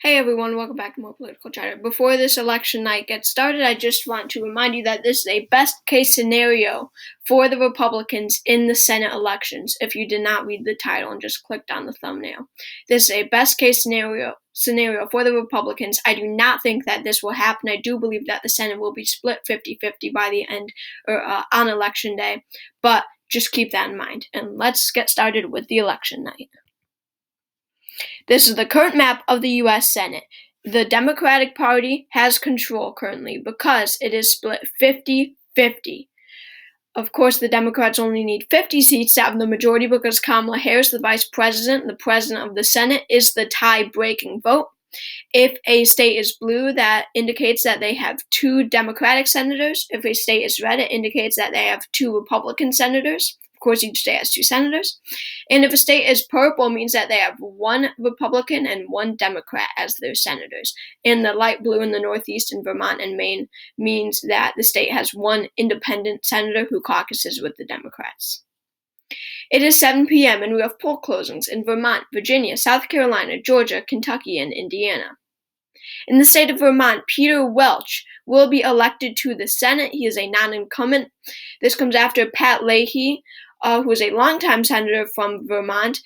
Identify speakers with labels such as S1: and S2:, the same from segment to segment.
S1: Hey everyone, welcome back to More Political Chatter. Before this election night gets started, I just want to remind you that this is a best case scenario for the Republicans in the Senate elections. If you did not read the title and just clicked on the thumbnail, this is a best case scenario for the Republicans. I do not think that this will happen. I do believe that the Senate will be split 50-50 by the end or on election day, but just keep that in mind. And let's get started with the election night. This is the current map of the U.S. Senate. The Democratic Party has control currently because it is split 50-50. Of course, the Democrats only need 50 seats to have the majority because Kamala Harris, the vice president, the president of the Senate, is the tie-breaking vote. If a state is blue, that indicates that they have 2 Democratic senators. If a state is red, it indicates that they have 2 Republican senators. Of course, each state has 2 senators. And if a state is purple, it means that they have 1 Republican and 1 Democrat as their senators. And the light blue in the Northeast and Vermont and Maine means that the state has 1 independent senator who caucuses with the Democrats. It is 7 p.m. and we have poll closings in Vermont, Virginia, South Carolina, Georgia, Kentucky, and Indiana. In the state of Vermont, Peter Welch will be elected to the Senate. He is a non-incumbent. This comes after Pat Leahy, who is a longtime senator from Vermont,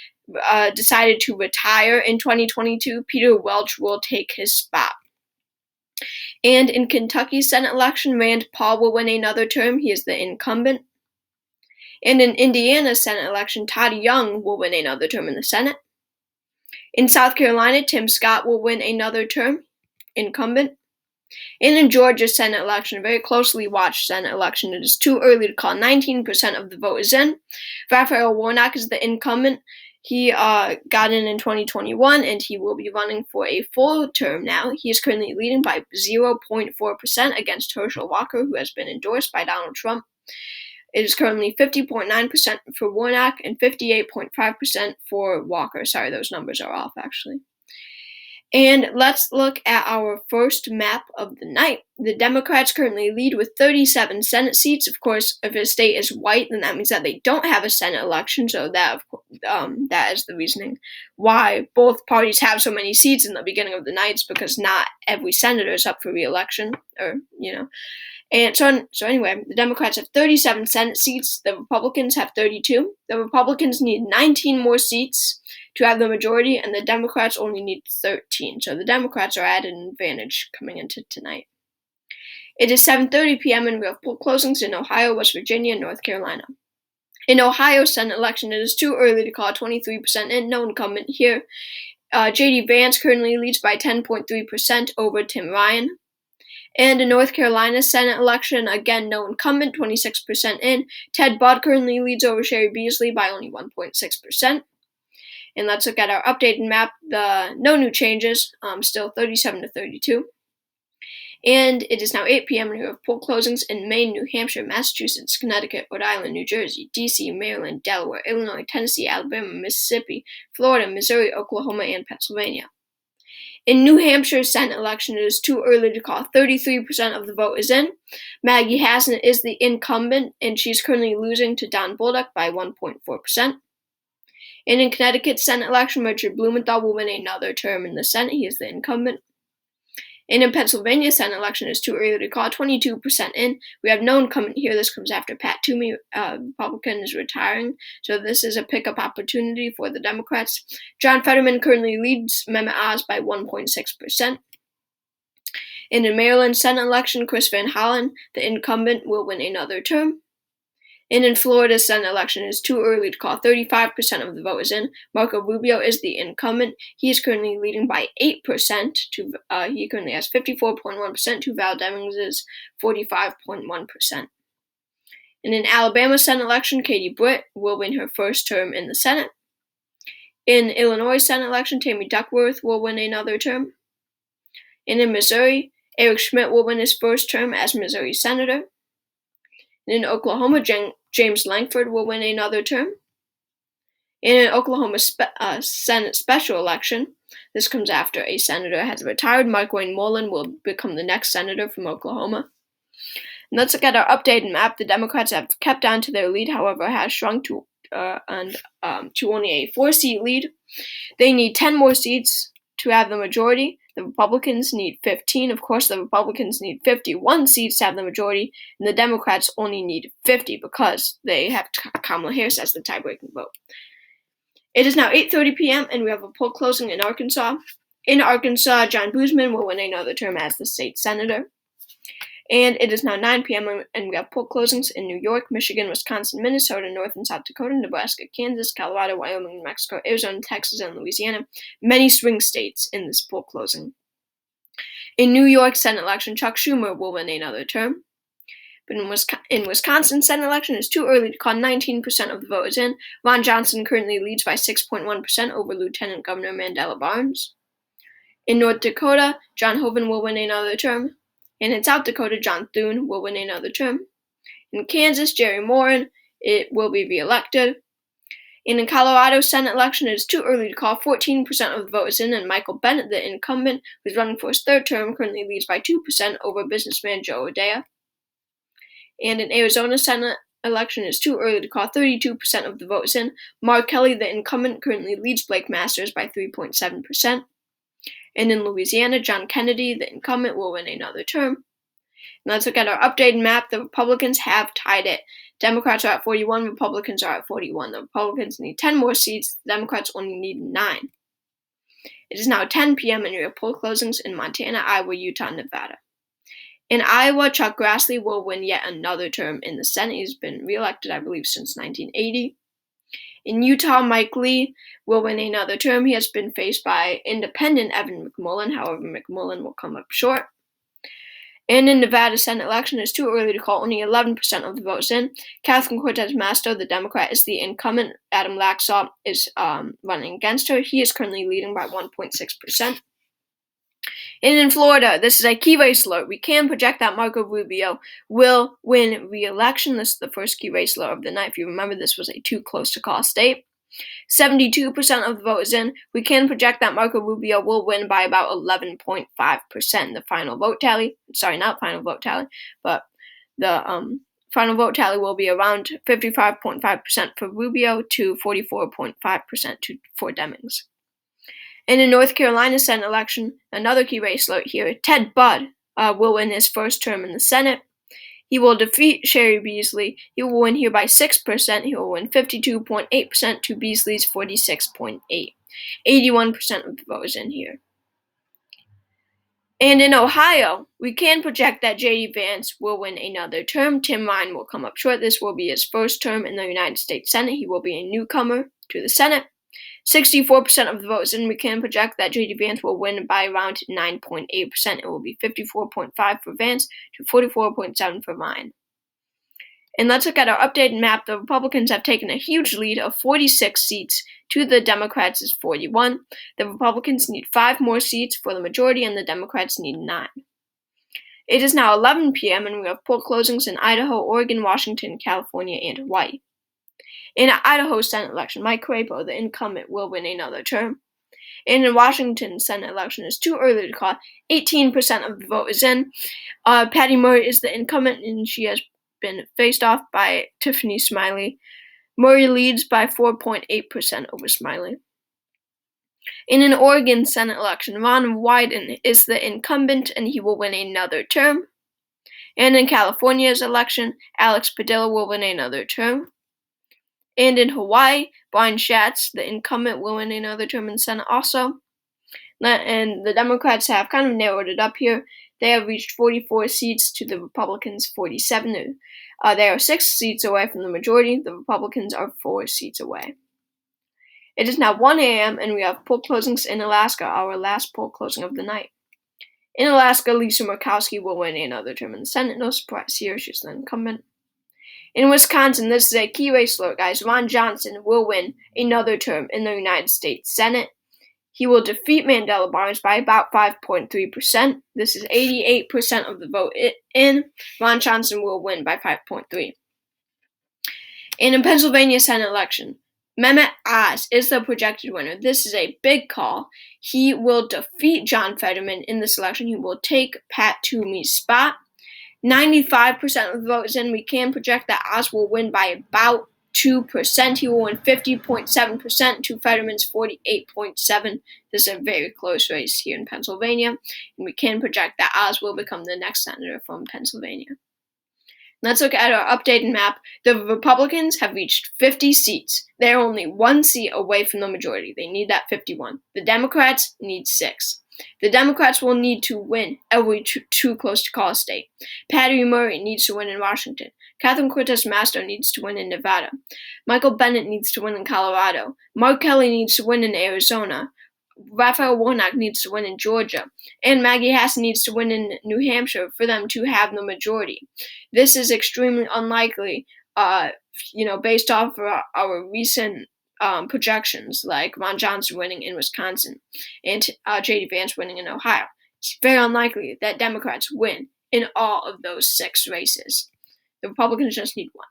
S1: decided to retire in 2022. Peter Welch will take his spot. And in Kentucky's Senate election, Rand Paul will win another term. He is the incumbent. And in Indiana's Senate election, Todd Young will win another term in the Senate. In South Carolina, Tim Scott will win another term, incumbent. And in Georgia's Senate election, a very closely watched Senate election, it is too early to call. 19% of the vote is in. Raphael Warnock is the incumbent. He got in 2021, and he will be running for a full term now. He is currently leading by 0.4% against Herschel Walker, who has been endorsed by Donald Trump. It is currently 50.9% for Warnock and 58.5% for Walker. Sorry, those numbers are off, actually. And let's look at our first map of the night. The Democrats currently lead with 37 Senate seats. Of course, if a state is white, then that means that they don't have a Senate election. So that is the reasoning why both parties have so many seats in the beginning of the night. It's because not every senator is up for re-election, And so anyway, the Democrats have 37 Senate seats. The Republicans have 32. The Republicans need 19 more seats to have the majority, and the Democrats only need 13. So the Democrats are at an advantage coming into tonight. It is 7:30 p.m. and we have poll closings in Ohio, West Virginia, and North Carolina. In Ohio's Senate election, it is too early to call. 23% in, no incumbent here. J.D. Vance currently leads by 10.3% over Tim Ryan. And in North Carolina's Senate election, again, no incumbent, 26% in. Ted Budd currently leads over Sherry Beasley by only 1.6%. And let's look at our updated map. No new changes, still 37-32. And it is now 8 p.m. and we have poll closings in Maine, New Hampshire, Massachusetts, Connecticut, Rhode Island, New Jersey, D.C., Maryland, Delaware, Illinois, Tennessee, Alabama, Mississippi, Florida, Missouri, Oklahoma, and Pennsylvania. In New Hampshire's Senate election, it is too early to call. 33% of the vote is in. Maggie Hassan is the incumbent, and she's currently losing to Don Bolduc by 1.4%. And in Connecticut's Senate election, Richard Blumenthal will win another term in the Senate. He is the incumbent. And in Pennsylvania's Senate election, it is too early to call. 22% in. We have no incumbent here. This comes after Pat Toomey, Republican, is retiring. So this is a pickup opportunity for the Democrats. John Fetterman currently leads Mehmet Oz by 1.6%. And in Maryland's Senate election, Chris Van Hollen, the incumbent, will win another term. And in Florida's Senate election, it is too early to call. 35% of the vote is in. Marco Rubio is the incumbent. He is currently leading by 8%. He currently has 54.1% to Val Demings' 45.1%. And in Alabama's Senate election, Katie Britt will win her first term in the Senate. In Illinois' Senate election, Tammy Duckworth will win another term. And in Missouri, Eric Schmidt will win his first term as Missouri Senator. In Oklahoma, James Langford will win another term. In an Oklahoma Senate special election, this comes after a senator has retired. Mark Wayne Mullen will become the next senator from Oklahoma. And let's look at our updated map. The Democrats have kept on to their lead, however, has shrunk to only a 4-seat lead. They need 10 more seats to have the majority. The Republicans need 15. Of course, the Republicans need 51 seats to have the majority, and the Democrats only need 50 because they have Kamala Harris as the tie-breaking vote. It is now 8:30 p.m., and we have a poll closing in Arkansas. In Arkansas, John Boozman will win another term as the state senator. And it is now 9 p.m., and we have poll closings in New York, Michigan, Wisconsin, Minnesota, North and South Dakota, Nebraska, Kansas, Colorado, Wyoming, New Mexico, Arizona, Texas, and Louisiana. Many swing states in this poll closing. In New York Senate election, Chuck Schumer will win another term. But in Wisconsin Senate election, it's too early to call. 19% of the vote is in. Ron Johnson currently leads by 6.1% over Lieutenant Governor Mandela Barnes. In North Dakota, John Hoeven will win another term. And in South Dakota, John Thune will win another term. In Kansas, Jerry Moran will be reelected. And in Colorado Senate election, it is too early to call. 14% of the vote is in, and Michael Bennet, the incumbent, who's running for his third term, currently leads by 2% over businessman Joe O'Dea. And in Arizona Senate election, it is too early to call. 32% of the vote is in. Mark Kelly, the incumbent, currently leads Blake Masters by 3.7%. And in Louisiana, John Kennedy, the incumbent, will win another term. And let's look at our updated map. The Republicans have tied it. Democrats are at 41, Republicans are at 41. The Republicans need 10 more seats, the Democrats only need 9. It is now 10 p.m. and we have poll closings in Montana, Iowa, Utah, and Nevada. In Iowa, Chuck Grassley will win yet another term in the Senate. He's been reelected, I believe, since 1980. In Utah, Mike Lee will win another term. He has been faced by independent Evan McMullin. However, McMullin will come up short. And in Nevada Senate election, it's too early to call. Only 11% of the votes in. Catherine Cortez Masto, the Democrat, is the incumbent. Adam Laxalt is running against her. He is currently leading by 1.6%. And in Florida, this is a key race alert. We can project that Marco Rubio will win re-election. This is the first key race alert of the night. If you remember, this was a too close to call state. 72% of the vote is in. We can project that Marco Rubio will win by about 11.5%. The final vote tally, not final vote tally, but the final vote tally will be around 55.5% for Rubio to 44.5% for Demings. And in North Carolina Senate election, another key race alert here, Ted Budd will win his first term in the Senate. He will defeat Sherry Beasley. He will win here by 6%. He will win 52.8% to Beasley's 46.8%. 81% of the vote is in here. And in Ohio, we can project that J.D. Vance will win another term. Tim Ryan will come up short. This will be his first term in the United States Senate. He will be a newcomer to the Senate. 64% of the votes, and we can project that J.D. Vance will win by around 9.8%. It will be 54.5% for Vance to 44.7% for Ryan. And let's look at our updated map. The Republicans have taken a huge lead of 46 seats to the Democrats' 41. The Republicans need 5 more seats for the majority, and the Democrats need 9. It is now 11 p.m., and we have poll closings in Idaho, Oregon, Washington, California, and Hawaii. In Idaho Senate election, Mike Crapo, the incumbent, will win another term. And in Washington Senate election, it's too early to call. 18% of the vote is in. Patty Murray is the incumbent, and she has been faced off by Tiffany Smiley. Murray leads by 4.8% over Smiley. In an Oregon Senate election, Ron Wyden is the incumbent, and he will win another term. And in California's election, Alex Padilla will win another term. And in Hawaii, Brian Schatz, the incumbent, will win another term in the Senate also. And the Democrats have kind of narrowed it up here. They have reached 44 seats to the Republicans' 47. They are 6 seats away from the majority. The Republicans are 4 seats away. It is now 1 a.m. and we have poll closings in Alaska, our last poll closing of the night. In Alaska, Lisa Murkowski will win another term in the Senate. No surprise here, she's the incumbent. In Wisconsin, this is a key race alert, guys. Ron Johnson will win another term in the United States Senate. He will defeat Mandela Barnes by about 5.3%. This is 88% of the vote in. Ron Johnson will win by 5.3%. And in Pennsylvania Senate election, Mehmet Oz is the projected winner. This is a big call. He will defeat John Fetterman in this election. He will take Pat Toomey's spot. 95% of the vote is in. We can project that Oz will win by about 52%. He will win 50.7% to Fetterman's 48.7%. This is a very close race here in Pennsylvania, and we can project that Oz will become the next senator from Pennsylvania. Let's look at our updated map. The Republicans have reached 50 seats. They're only 1 seat away from the majority. They need that 51. The Democrats need 6. The Democrats will need to win every too close to call state. Patty Murray needs to win in Washington. Catherine Cortez Masto needs to win in Nevada. Michael Bennet needs to win in Colorado. Mark Kelly needs to win in Arizona. Raphael Warnock needs to win in Georgia. And Maggie Hassan needs to win in New Hampshire for them to have the majority. This is extremely unlikely, based off of our recent projections, like Ron Johnson winning in Wisconsin and J.D. Vance winning in Ohio. It's very unlikely that Democrats win in all of those 6 races. The Republicans just need 1.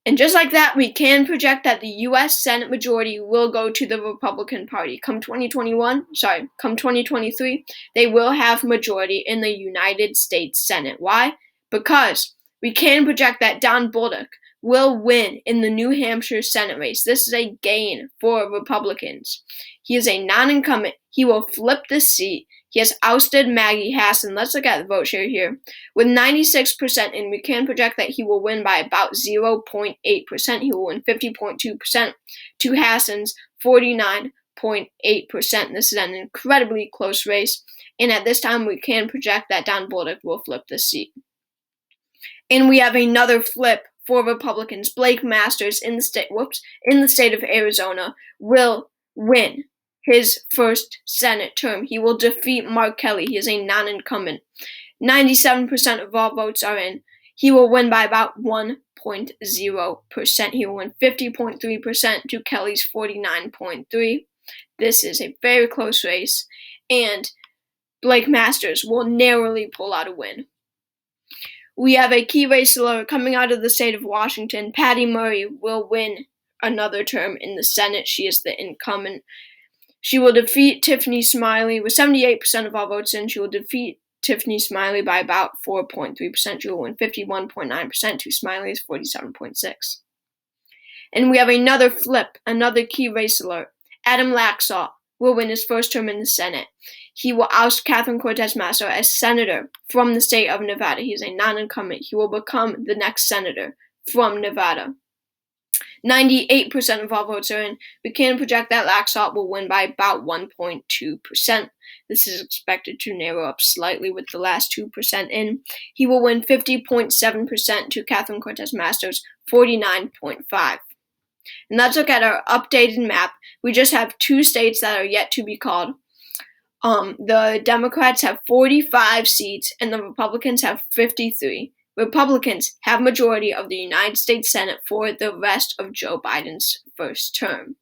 S1: And just like that, we can project that the U.S. Senate majority will go to the Republican Party. Come 2023, they will have majority in the United States Senate. Why? Because we can project that Don Bolduc will win in the New Hampshire Senate race. This is a gain for Republicans. He is a non-incumbent. He will flip the seat. He has ousted Maggie Hassan. Let's look at the vote share here. With 96%, and we can project that he will win by about 0.8%. He will win 50.2% to Hassan's 49.8%. This is an incredibly close race. And at this time, we can project that Don Bolduc will flip the seat. And we have another flip for Republicans. Blake Masters in the state of Arizona will win his first Senate term. He will defeat Mark Kelly. He is a non-incumbent. 97% of all votes are in. He will win by about 1.0%. He will win 50.3% to Kelly's 49.3%. This is a very close race, and Blake Masters will narrowly pull out a win. We have a key racer coming out of the state of Washington. Patty Murray will win another term in the Senate. She is the incumbent. She will defeat Tiffany Smiley with 78% of all votes in. She will defeat Tiffany Smiley by about 4.3%. She will win 51.9% to Smiley's 47.6%. And we have another flip, another key race alert. Adam Laxalt will win his first term in the Senate. He will oust Catherine Cortez Masto as senator from the state of Nevada. He is a non-incumbent. He will become the next senator from Nevada. 98% of all votes are in. We can project that Laxalt will win by about 1.2%. This is expected to narrow up slightly with the last 2% in. He will win 50.7% to Catherine Cortez Masto's 49.5%. And let's look at our updated map. We just have 2 states that are yet to be called. The Democrats have 45 seats and the Republicans have 53. Republicans have majority of the United States Senate for the rest of Joe Biden's first term.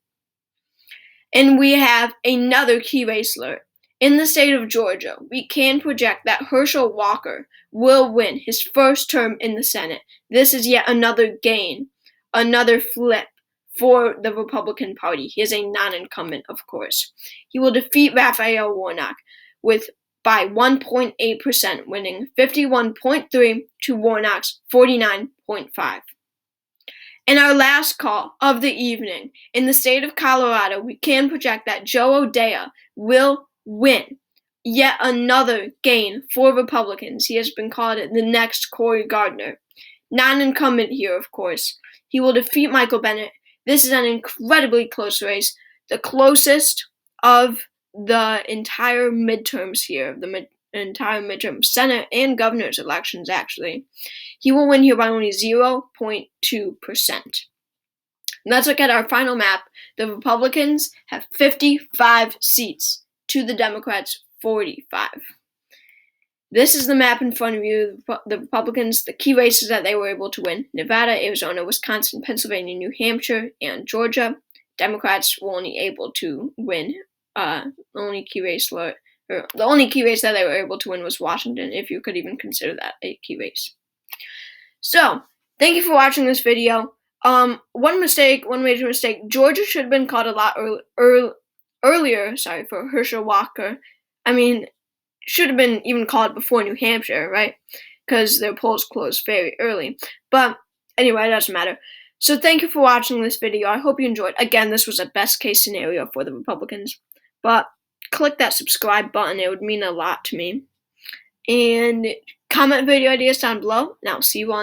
S1: And we have another key race alert. In the state of Georgia, we can project that Herschel Walker will win his first term in the Senate. This is yet another gain, another flip for the Republican Party. He is a non-incumbent, of course. He will defeat Raphael Warnock by 1.8%, winning 51.3% to Warnock's 49.5%. In our last call of the evening, in the state of Colorado, we can project that Joe O'Dea will win. Yet another gain for Republicans. He has been called the next Cory Gardner. Non-incumbent here, of course. He will defeat Michael Bennet. This is an incredibly close race, the closest of the entire midterms here, the entire midterm Senate and governor's elections, actually. He will win here by only 0.2%. Let's look at our final map. The Republicans have 55 seats to the Democrats' 45. This is the map in front of you. The Republicans, the key races that they were able to win: Nevada, Arizona, Wisconsin, Pennsylvania, New Hampshire, and Georgia. Democrats were only able to win. The only key race that they were able to win was Washington, if you could even consider that a key race. So, thank you for watching this video. One major mistake. Georgia should have been called a lot earlier. Sorry, for Herschel Walker. Should have been even called before New Hampshire, right? Because their polls closed very early. But anyway, it doesn't matter. So thank you for watching this video. I hope you enjoyed. Again, this was a best case scenario for the Republicans. But click that subscribe button. It would mean a lot to me. And comment video ideas down below. And I'll see you on